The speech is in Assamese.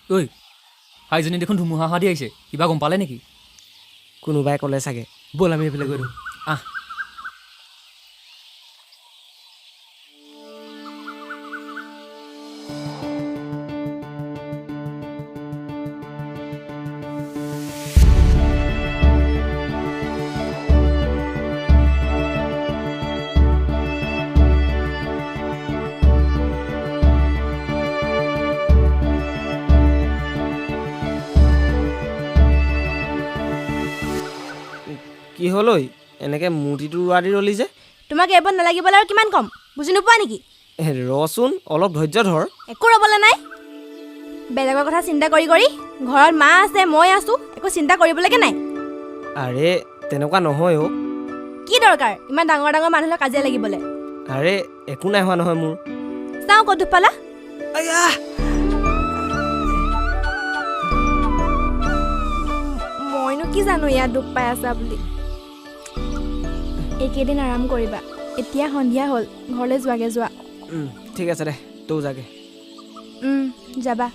ঐ হাইজনী দেখোন ধুমুহা অহা দি আহিছে কিবা গম পালে নেকি কোনোবাই ক'লে চাগে ব'ল আমি এইফালে গৈ দিওঁ আহ কি হ'ল ঐ এনেকৈ মূৰ্তিটো উৰুৱা দি ৰলি যে তোমাক এইবোৰ নালাগিবলৈ আৰু কিমান কম বুজি নোপোৱা নেকি ৰচোন অলপ ধৈৰ্য ধৰ একো ৰ'বলৈ নাই বেলেগৰ কথা চিন্তা কৰি কৰি ঘৰত মা আছে মই আছোঁ একো চিন্তা কৰিবলৈকে নাই আৰে তেনেকুৱা নহয় অ' কি দৰকাৰ ইমান ডাঙৰ ডাঙৰ মানুহৰ কাজিয়া লাগিবলৈ আৰে একো নাই হোৱা নহয় মোৰ চাওঁ ক'ত দুখ পালা আয়া মইনো কি জানো ইয়াত দুখ পাই আছা বুলি এইকেইদিন আৰাম কৰিবা এতিয়া সন্ধিয়া হ'ল ঘৰলৈ যোৱাগে যোৱা ঠিক আছে দে তৌ যাগে যাবা